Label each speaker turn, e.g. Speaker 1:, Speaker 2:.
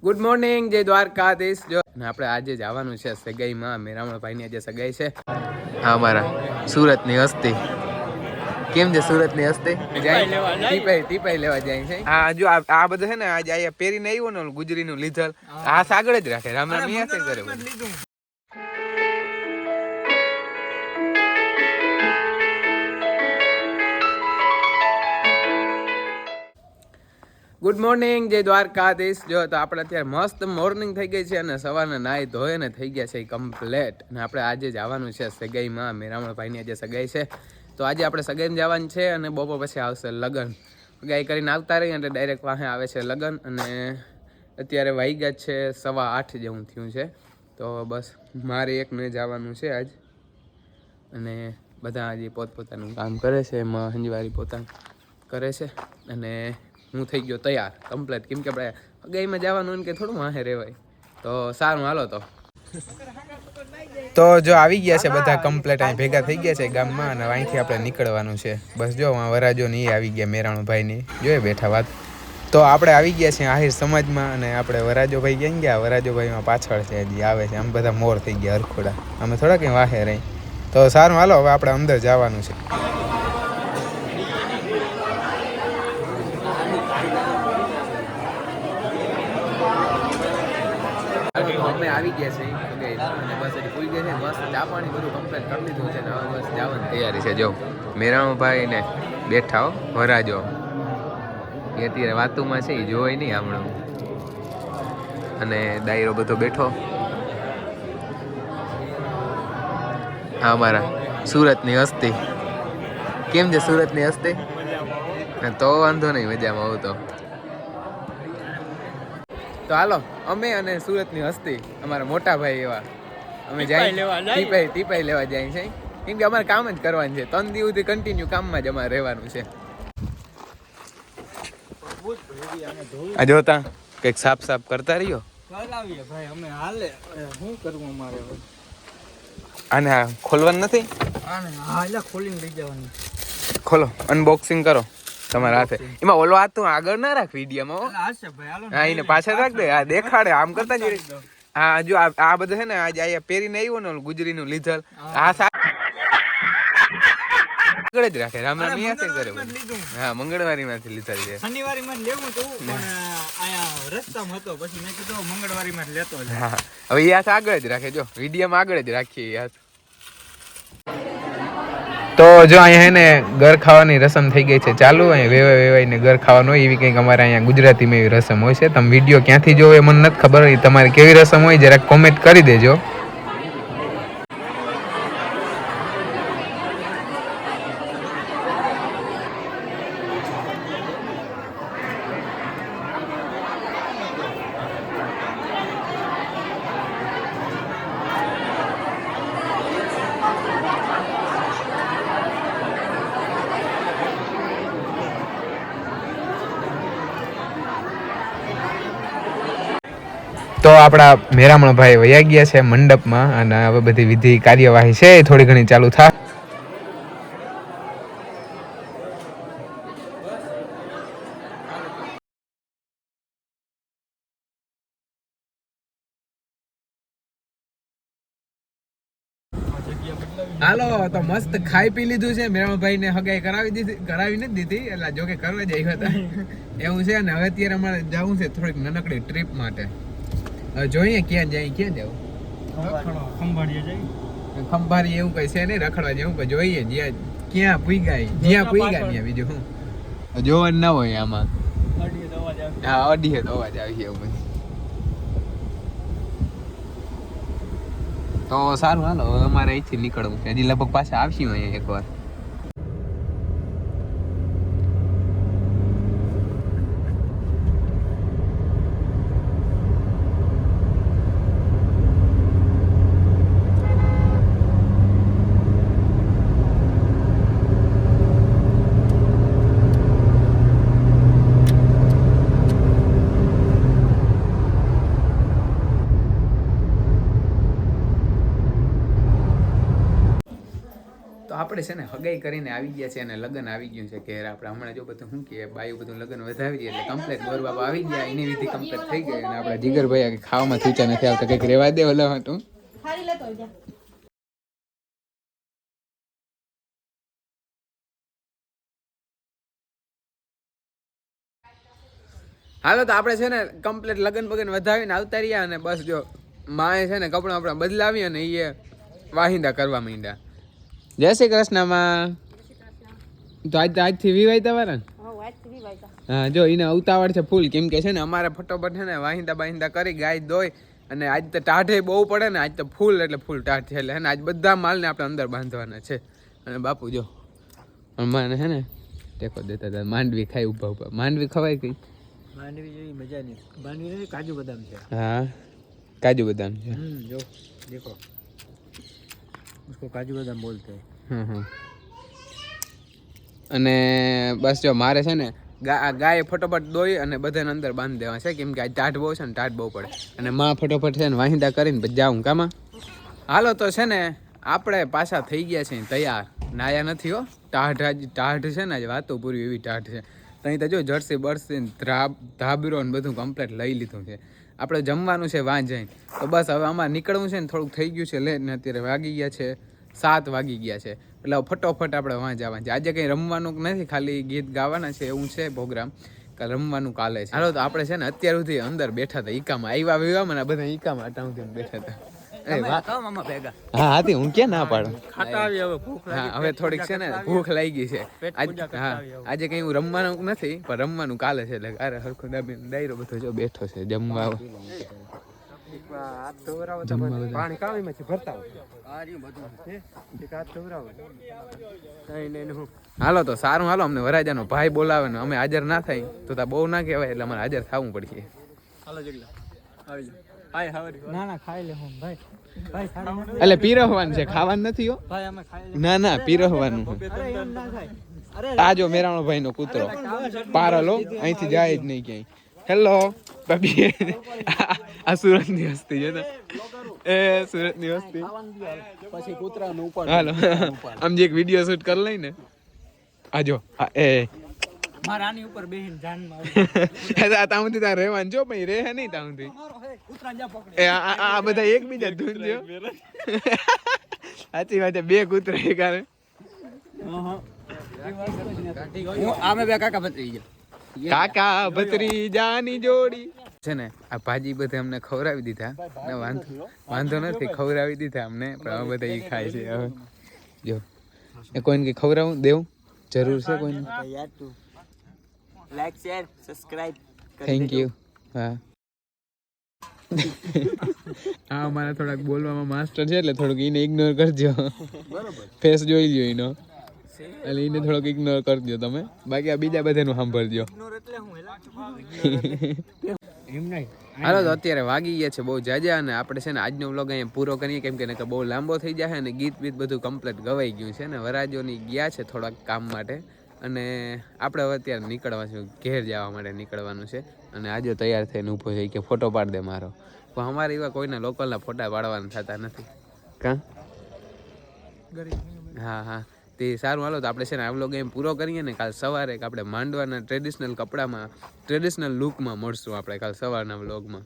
Speaker 1: Good morning, જય દ્વારકાધીશ. જો આપણે આજે જવાનું છે સગાઈમાં. મેરામણભાઈની આજે સગાઈ છે. હા, અમારા સુરતની હસ્તી. કેમ છે સુરતની હસ્તી? ટીપાઈ લેવા જાય છે. હા, જો આ બધું છે ને આજે અહીંયા પહેરીને આવ્યો ને ગુજરીનું લીધલ આ સાગળ જ રાખે. રામ રામ અહીંયા કરે. ગુડ મોર્નિંગ, જય દ્વારકાધીશ. જો તો આપણે અત્યારે મસ્ત મોર્નિંગ થઈ ગઈ છે અને સવારના નાહી ધોઈને થઈ ગયા છે કમ્પ્લેટ. અને આપણે આજે જવાનું છે સગાઈમાં. મેરામણભાઈની આજે સગાઈ છે. તો આજે આપણે સગાઈમાં જવાનું છે અને બપોર પછી આવશે લગ્ન. સગાઈ કરીને આવતા રહીએ એટલે ડાયરેક્ટ વાહે આવે છે લગ્ન. અને અત્યારે વાગ્યા છે 8:15 જેવું થયું છે. તો બસ મારે એકને જવાનું છે આજ. અને બધા આજે પોતપોતાનું કામ કરે છે. એમાં હંજવારી પોતાનું કરે છે અને હું થઈ ગયો તૈયાર કમ્પ્લેટ. કેમ કે આપણે સગાઈમાં જવાનું કે થોડું વાહે રહેવાય. તો સારું, હાલો તો જો આવી ગયા છે બધા કમ્પ્લેટ. અહીં ભેગા થઈ ગયા છે ગામમાં અને અહીંથી આપણે નીકળવાનું છે. બસ જો વરાજો ને એ આવી ગયા મેરાણુભાઈની જોઈએ બેઠા વાત. તો આપણે આવી ગયા છીએ આહિર સમાજમાં અને આપણે વરાજોભાઈ ક્યાં ગયા? વરાજોભાઈમાં પાછળ છે, હજી આવે છે. આમ બધા મોર થઈ ગયા હરખોડા. અમે થોડા કંઈ વાહે રહી. તો સારું, હાલો હવે આપણે અંદર જવાનું છે. અમે આવી ગયા છે અને બસ હજી પૂરી ગયા છે. મસ્ત ચા પાણી બધું કમ્પ્લીટ કરી લીધું છે ને હવે બસ જવાની તૈયારી છે. જો મેરાણુભાઈ ને બેઠા હો વરાજો એ અત્યારે વાતુમાં છે, એ જોવાય નહીં હમણાં. અને ડાયરો બધો બેઠો. હા, અમારા સુરતની હસ્તી. કેમ છે સુરતની હસ્તી? તો વાંધો નહીં, મજામાં આવું તો હાલો અમે અને સુરતની હસ્તી અમારા મોટા ભાઈ એવા અમે જાય ટીપાઈ લેવા જાય છે. કેમ કે અમારે કામ જ કરવાનું છે. 3 દિવસ સુધી કન્ટિન્યુ કામમાં જ અમારે રહેવાનું છે. આ જોતા કંઈક સાફ કરતા રહ્યો. આને ખોલવાનું નથી. ખોલો, અનબોક્સિંગ કરો તમારા હાથે. એમાં ઓલો હાથ તું આગળ ના રાખ વિડીયોમાં. હા, એને પાછળ રાખ દે. આ દેખાડે આમ કરતા જ. હા, જો આ બધું છે ને આજે અહીંયા પહેરીને આવ્યો ને ગુજરીનું લીધલ આ આગળ જ રાખે. રામ રામ અહીંયા કરે. હા, મંગળવારી માંથી લીધલ છે. શનિવારી માં લેવું તો રસ્તામાં હતો, પછી મેં કીધું મંગળવારી માં લેતો. હા, હવે એ હાથ આગળ જ રાખે. જો વિડીયોમાં આગળ જ રાખીએ એ હાથ. તો જો અહીંયા ને ઘર ખાવાની રસમ થઈ ગઈ છે ચાલુ. અહીંયા વેવાઈને ઘર ખાવાનું હોય એવી કંઈક અમારે અહીંયા ગુજરાતીમાં એવી રસમ હોય છે. તમે વિડીયો ક્યાંથી જોવો એ મને નથી ખબર. તમારી કેવી રસમ હોય જરાક કોમેન્ટ કરી દેજો. તો આપણા મેરામણભાઈ વયા ગયા છે મંડપમાં અને હવે બધી વિધિ કાર્યવાહી છે થોડી ઘણી ચાલુ થાય. હાલો તો મસ્ત ખાઈ પી લીધું છે. મેરામણભાઈ ને હગાઈ કરાવી નથી દીધી, એટલે જોકે કરવા જ આવ્યા હતા એવું છે. અને હવે અત્યારે અમારે જવું છે થોડીક નાનકડી ટ્રીપ માટે. જોઈએ ક્યાં જવું. ખંભાળી એવું કઈ છે નહીં રખડવા જેવું કઈ. જોઈએ ક્યાં પૂગ્યા ત્યાં બીજું શું જોવાનું ના હોય આમાં. હા, અડીએ તો અવાજ આવી એવું. તો સારું, હાલો અમારે અહીંથી નીકળવું છે. હજી લગભગ પાછા આવશું અહીંયા એકવાર. આપણે છે ને હગાઈ કરીને આવી ગયા છે અને લગ્ન આવી ગયું છે ઘેર આપણે હમણાં જો બધું શું કે બાયું બધું લગ્ન વધાવી દઈએ એટલે કમ્પ્લેટ ગોર બાપા આવી ગયા એની વિધિ કમ્પ્લીટ થઈ ગઈ અને આપણા જીગરભાઈ ખાવામાં થૂચા નથી આવતા કંઈક રેવા દે ઓલા હતું હાલો તો આપણે છે ને કમ્પ્લીટ લગ્ન બગન વધાવીને આવતા રહ્યા અને બસ જો માએ છે ને કપડાં આપણા બદલાવી અને એ વાહિંદા કરવા માંડ્યા. જય શ્રી કૃષ્ણમાં. તો આજથી વિવાહ તમારા હા જો એને ઉતાવળ છે ફૂલ કેમ કે છે ને અમારે ફટોફટ છે ને વાહિંદા બાહિંદા કરી ગાય દોઈ અને આજ તો ટાઢે બહુ પડે ને આજ તો ફૂલ એટલે ફૂલ ટાઢ છે એટલે હે ને આજ બધા માલને આપણે અંદર બાંધવાના છે અને બાપુ જો અમારે છે ને ટેકો દેતા હતા માંડવી ખાઈ ઉભા ઉભા માંડવી ખવાય કઈ
Speaker 2: માંડવી જેવી મજા નહીં માંડવી નહીં કાજુ બદામ છે
Speaker 1: હા કાજુ બદામ છે
Speaker 2: જો દેખો उसको काजू बदाम बोलते
Speaker 1: हैं અને બસ જો મારે છે ને ગાય ફટોફટ દોઈ અને બધાને અંદર બાંધી દેવા છે કેમ કે આ ટાઢ બહુ છે ને ટાઢ બહુ પડે અને માં ફટોફટ છે ને વાહિંદા કરીને પછી જાઉં કામાં. હાલો તો છે ને આપણે પાછા થઈ ગયા છે તૈયાર નાયા નથી હો ટાઢ છે ને આજે વાતો પૂરી એવી ટાઢ છે ત્યાં તો જો જર્સી બરસી ધાબરો ને બધું કમ્પ્લીટ લઈ લીધું છે આપણે જમવાનું છે વાં જઈને તો બસ હવે અમારે નીકળવું છે ને થોડુંક થઈ ગયું છે લે ને અત્યારે વાગી ગયા છે 7 વાગી ગયા છે એટલે ફટોફટ આપણે વાં જવાનું છે આજે કંઈ રમવાનું નથી ખાલી ગીત ગાવાના છે એવું છે પ્રોગ્રામ કાલે રમવાનું કાલે છે. હાલો તો આપણે છે ને અત્યાર સુધી અંદર બેઠા હતા ઈકામાં આવ્યા વિવામાં બધા ઈકામાં અટાઉથી બેઠા હતા હા હાથી હું ક્યાં ના પાડું હા હવે થોડીક છે ને ભૂખ લાગી ગઈ છે હા આજે કઈ હું રમવાનું નથી પણ રમવાનું કાલે છે એટલે અરે હરખો ડાયરો બધો જો બેઠો છે જમવા હાલો તો સારું હાલો અમને વરાજાનો ભાઈ બોલાવે ને અમે હાજર ના થાય તો બહુ ના કહેવાય એટલે અમારે હાજર થવું પડશે. એટલે પીરહવાનું છે ખાવાનું નથી હો ના ના પીરહવાનું આ જો મેરાણો ભાઈ નો કૂતરો પારલો અહીંથી જાય જ નહીં ક્યાંય. હેલો બાબી આ સુરત ની વસ્તી છે ને એ સુરત ની વસ્તી પછી કૂતરાનું ઉપર હાલો આમ જે એક વિડીયો શૂટ કરી લઈ ને આજો એ
Speaker 2: મારાની ઉપર બેહીન જાનમાં
Speaker 1: તાઉંથી તાર રહેવાનું જો ભાઈ રહે નહીં તાઉંથી એ આ બધા એકબીજા ધૂન જો સાચી વાત છે બે કૂતરા એક આરે
Speaker 2: આમે બે કાકા ભત્રીજા
Speaker 1: કાકા ભત્રીજાની જોડી છે ને આ ભાજી બધે અમને ખવડાવી દીધા ને વાંધો નથી ખવડાવી દીધા અમને પણ હવે બધા એ ખાય છે હવે જો એ કોઈને કઈ ખવડાવું દેવું જરૂર છે કોઈને
Speaker 2: like share subscribe
Speaker 1: thank you હા હા અમારા થોડાક બોલવામાં માસ્ટર છે એટલે થોડુંક એને ઇગ્નોર કરજો બરોબર ફેસ જોઈ લ્યો એનો એટલે એને થોડોક ઇગ્નોર કરજો તમે બાકી આ બીજા બધાનું સાંભળજો. હાલો તો અત્યારે વાગી ગયા છે બહુ જાજા અને આપણે છે ને આજનો વ્લોગ અહીંયા પૂરો કરીએ કેમ કે બહુ લાંબો થઈ જાય અને ગીત બીત બધું કમ્પ્લીટ ગવાઈ ગયું છે ને વરાજોની ગયા છે થોડાક કામ માટે અને આપણે હવે અત્યારે નીકળવા છે ઘેર જવા માટે નીકળવાનું છે અને આજે તૈયાર થઈને ઊભો છે કે ફોટો પાડ દે મારો પણ અમારે એવા કોઈના લોકલના ફોટા પાડવાના થતા નથી કાં હા હા તે સારું હાલો તો આપણે છે ને આ વ્લોગ એમ પૂરો કરીએ ને કાલ સવારે આપણે માંડવાના ટ્રેડિશનલ કપડામાં ટ્રેડિશનલ લુકમાં મળશું આપણે કાલ સવારના વ્લોગમાં.